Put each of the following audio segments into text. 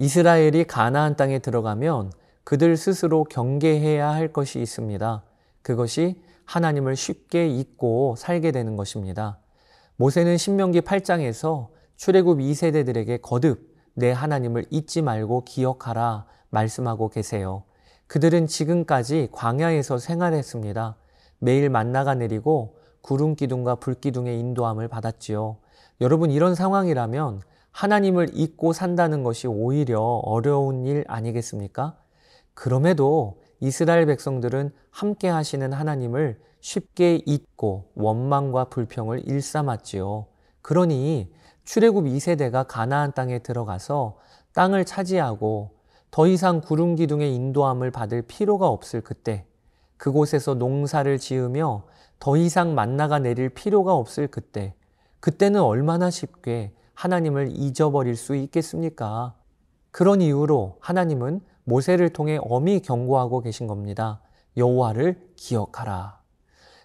이스라엘이 가나안 땅에 들어가면 그들 스스로 경계해야 할 것이 있습니다. 그것이 하나님을 쉽게 잊고 살게 되는 것입니다. 모세는 신명기 8장에서 출애굽 2세대들에게 거듭 내 하나님을 잊지 말고 기억하라 말씀하고 계세요. 그들은 지금까지 광야에서 생활했습니다. 매일 만나가 내리고 구름 기둥과 불 기둥의 인도함을 받았지요. 여러분, 이런 상황이라면 하나님을 잊고 산다는 것이 오히려 어려운 일 아니겠습니까? 그럼에도 이스라엘 백성들은 함께 하시는 하나님을 쉽게 잊고 원망과 불평을 일삼았지요. 그러니 출애굽 2세대가 가나안 땅에 들어가서 땅을 차지하고 더 이상 구름 기둥의 인도함을 받을 필요가 없을 그때, 그곳에서 농사를 지으며 더 이상 만나가 내릴 필요가 없을 그때, 그때는 얼마나 쉽게 하나님을 잊어버릴 수 있겠습니까? 그런 이유로 하나님은 모세를 통해 엄히 경고하고 계신 겁니다. 여호와를 기억하라.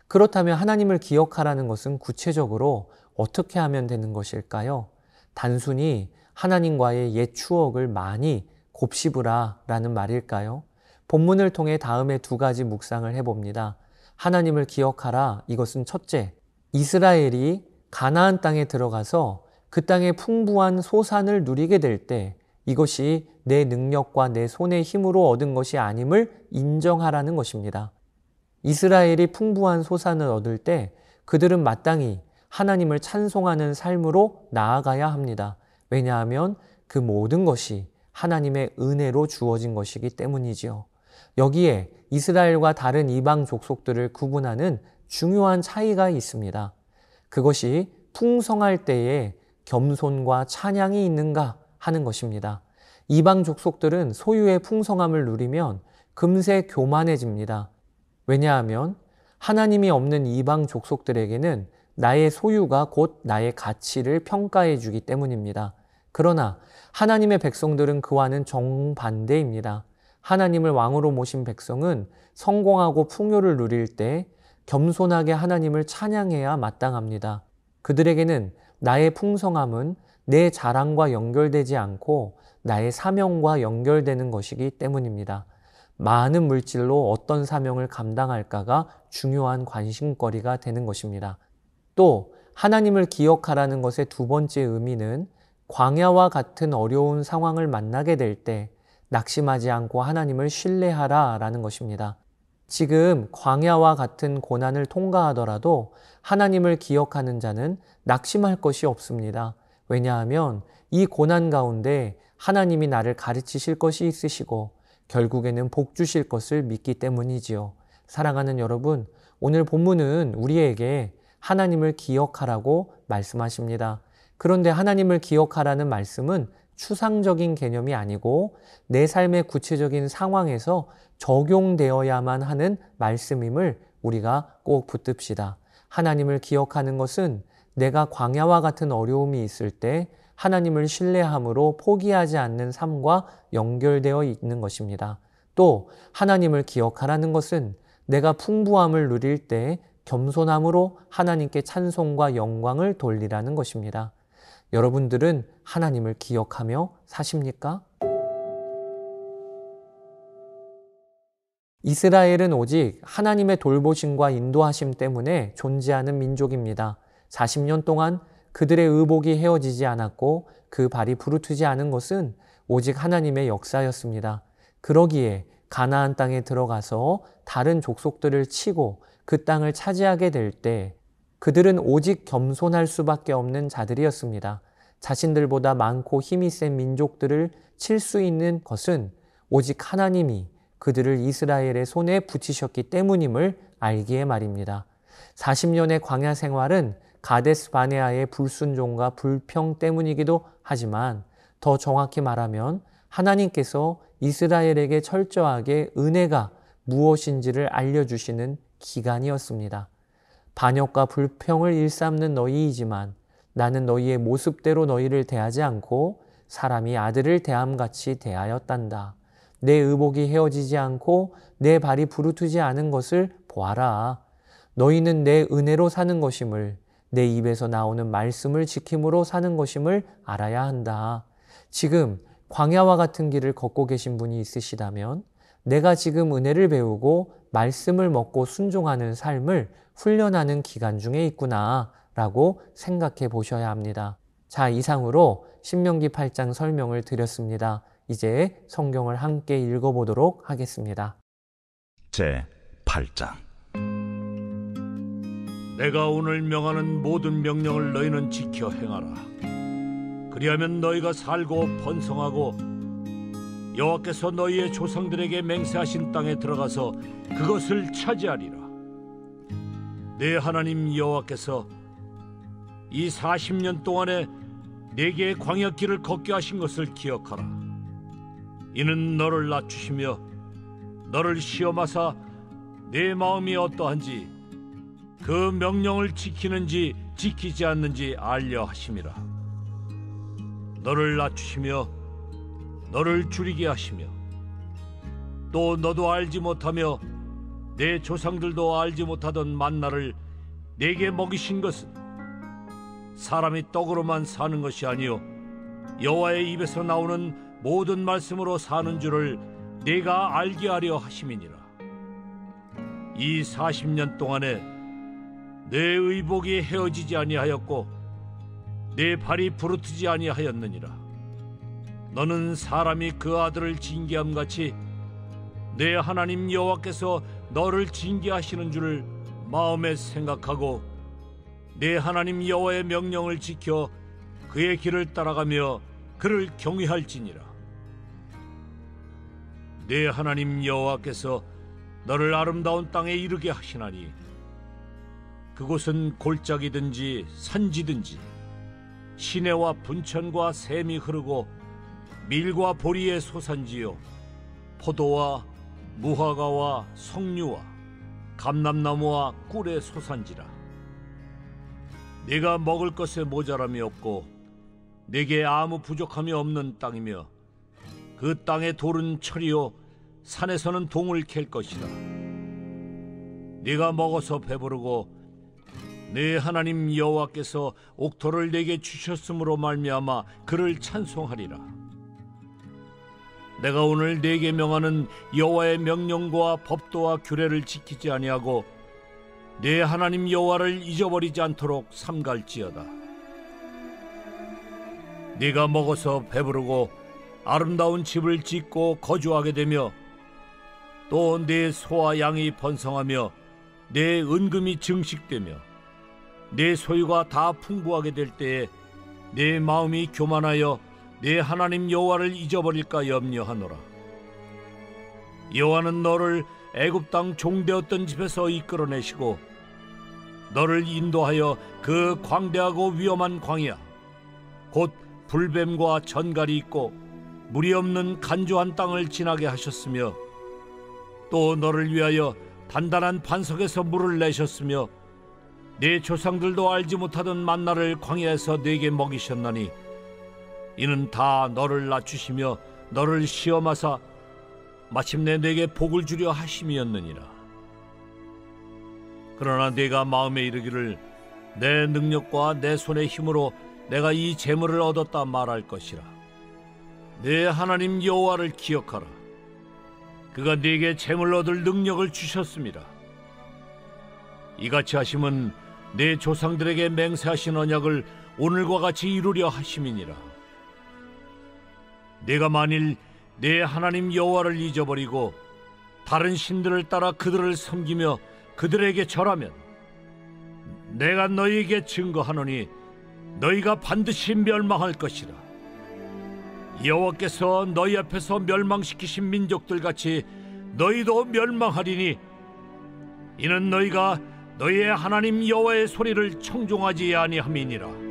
그렇다면 하나님을 기억하라는 것은 구체적으로 어떻게 하면 되는 것일까요? 단순히 하나님과의 옛 추억을 많이 곱씹으라 라는 말일까요? 본문을 통해 다음에 두 가지 묵상을 해봅니다. 하나님을 기억하라. 이것은 첫째, 이스라엘이 가나안 땅에 들어가서 그 땅의 풍부한 소산을 누리게 될 때 이것이 내 능력과 내 손의 힘으로 얻은 것이 아님을 인정하라는 것입니다. 이스라엘이 풍부한 소산을 얻을 때 그들은 마땅히 하나님을 찬송하는 삶으로 나아가야 합니다. 왜냐하면 그 모든 것이 하나님의 은혜로 주어진 것이기 때문이지요. 여기에 이스라엘과 다른 이방 족속들을 구분하는 중요한 차이가 있습니다. 그것이 풍성할 때에 겸손과 찬양이 있는가 하는 것입니다. 이방 족속들은 소유의 풍성함을 누리면 금세 교만해집니다. 왜냐하면 하나님이 없는 이방 족속들에게는 나의 소유가 곧 나의 가치를 평가해 주기 때문입니다. 그러나 하나님의 백성들은 그와는 정반대입니다. 하나님을 왕으로 모신 백성은 성공하고 풍요를 누릴 때 겸손하게 하나님을 찬양해야 마땅합니다. 그들에게는 나의 풍성함은 내 자랑과 연결되지 않고 나의 사명과 연결되는 것이기 때문입니다. 많은 물질로 어떤 사명을 감당할까가 중요한 관심거리가 되는 것입니다. 또 하나님을 기억하라는 것의 두 번째 의미는 광야와 같은 어려운 상황을 만나게 될 때 낙심하지 않고 하나님을 신뢰하라라는 것입니다. 지금 광야와 같은 고난을 통과하더라도 하나님을 기억하는 자는 낙심할 것이 없습니다. 왜냐하면 이 고난 가운데 하나님이 나를 가르치실 것이 있으시고 결국에는 복 주실 것을 믿기 때문이지요. 사랑하는 여러분, 오늘 본문은 우리에게 하나님을 기억하라고 말씀하십니다. 그런데 하나님을 기억하라는 말씀은 추상적인 개념이 아니고 내 삶의 구체적인 상황에서 적용되어야만 하는 말씀임을 우리가 꼭 붙듭시다. 하나님을 기억하는 것은 내가 광야와 같은 어려움이 있을 때 하나님을 신뢰함으로 포기하지 않는 삶과 연결되어 있는 것입니다. 또 하나님을 기억하라는 것은 내가 풍부함을 누릴 때 겸손함으로 하나님께 찬송과 영광을 돌리라는 것입니다. 여러분들은 하나님을 기억하며 사십니까? 이스라엘은 오직 하나님의 돌보심과 인도하심 때문에 존재하는 민족입니다. 40년 동안 그들의 의복이 헤어지지 않았고 그 발이 부르트지 않은 것은 오직 하나님의 역사였습니다. 그러기에 가나안 땅에 들어가서 다른 족속들을 치고 그 땅을 차지하게 될 때 그들은 오직 겸손할 수밖에 없는 자들이었습니다. 자신들보다 많고 힘이 센 민족들을 칠 수 있는 것은 오직 하나님이 그들을 이스라엘의 손에 붙이셨기 때문임을 알기에 말입니다. 40년의 광야 생활은 가데스 바네아의 불순종과 불평 때문이기도 하지만 더 정확히 말하면 하나님께서 이스라엘에게 철저하게 은혜가 무엇인지를 알려주시는 기간이었습니다. 반역과 불평을 일삼는 너희이지만 나는 너희의 모습대로 너희를 대하지 않고 사람이 아들을 대함같이 대하였단다. 내 의복이 헤어지지 않고 내 발이 부르트지 않은 것을 보아라. 너희는 내 은혜로 사는 것임을, 내 입에서 나오는 말씀을 지킴으로 사는 것임을 알아야 한다. 지금 광야와 같은 길을 걷고 계신 분이 있으시다면 내가 지금 은혜를 배우고 말씀을 먹고 순종하는 삶을 훈련하는 기간 중에 있구나 라고 생각해 보셔야 합니다. 자, 이상으로 신명기 8장 설명을 드렸습니다. 이제 성경을 함께 읽어보도록 하겠습니다. 제 8장. 내가 오늘 명하는 모든 명령을 너희는 지켜 행하라. 그리하면 너희가 살고 번성하고 여호와께서 너희의 조상들에게 맹세하신 땅에 들어가서 그것을 차지하리라. 내 하나님 여호와께서 이 40년 동안에 내게 광야길을 걷게 하신 것을 기억하라. 이는 너를 낮추시며 너를 시험하사 내 마음이 어떠한지 그 명령을 지키는지 지키지 않는지 알려 하심이라. 너를 낮추시며 너를 줄이게 하시며 또 너도 알지 못하며 내 조상들도 알지 못하던 만나를 내게 먹이신 것은 사람이 떡으로만 사는 것이 아니요 여호와의 입에서 나오는 모든 말씀으로 사는 줄을 내가 알게 하려 하심이니라. 이 40년 동안에 내 의복이 헤어지지 아니하였고 내 발이 부르트지 아니하였느니라. 너는 사람이 그 아들을 징계함 같이 내 하나님 여호와께서 너를 징계하시는 줄을 마음에 생각하고 내 하나님 여호와의 명령을 지켜 그의 길을 따라가며 그를 경외할지니라. 내 하나님 여호와께서 너를 아름다운 땅에 이르게 하시나니 그곳은 골짜기든지 산지든지 시내와 분천과 샘이 흐르고 밀과 보리의 소산지요 포도와 무화과와 석류와 감람나무와 꿀의 소산지라. 네가 먹을 것에 모자람이 없고 네게 아무 부족함이 없는 땅이며 그 땅의 돌은 철이요 산에서는 동을 캘 것이다. 네가 먹어서 배부르고 네 하나님 여호와께서 옥토를 네게 주셨으므로 말미암아 그를 찬송하리라. 내가 오늘 네게 명하는 여호와의 명령과 법도와 규례를 지키지 아니하고 네 하나님 여호와를 잊어버리지 않도록 삼갈지어다. 네가 먹어서 배부르고 아름다운 집을 짓고 거주하게 되며 또 네 소와 양이 번성하며 내 은금이 증식되며 내 소유가 다 풍부하게 될 때에 내 마음이 교만하여 내 하나님 여호와를 잊어버릴까 염려하노라. 여호와는 너를 애굽 땅 종되었던 집에서 이끌어내시고 너를 인도하여 그 광대하고 위험한 광야 곧 불뱀과 전갈이 있고 물이 없는 간조한 땅을 지나게 하셨으며 또 너를 위하여 단단한 반석에서 물을 내셨으며 네 조상들도 알지 못하던 만나를 광야에서 네게 먹이셨나니 이는 다 너를 낮추시며 너를 시험하사 마침내 네게 복을 주려 하심이었느니라. 그러나 네가 마음에 이르기를 내 능력과 내 손의 힘으로 내가 이 재물을 얻었다 말할 것이라. 내 하나님 여호와를 기억하라. 그가 네게 재물 얻을 능력을 주셨습니다. 이같이 하심은 내 조상들에게 맹세하신 언약을 오늘과 같이 이루려 하심이니라. 네가 만일 내 하나님 여호와를 잊어버리고 다른 신들을 따라 그들을 섬기며 그들에게 절하면 내가 너희에게 증거하노니 너희가 반드시 멸망할 것이라. 여호와께서 너희 앞에서 멸망시키신 민족들 같이 너희도 멸망하리니 이는 너희가 너희의 하나님 여호와의 소리를 청종하지 아니함이니라.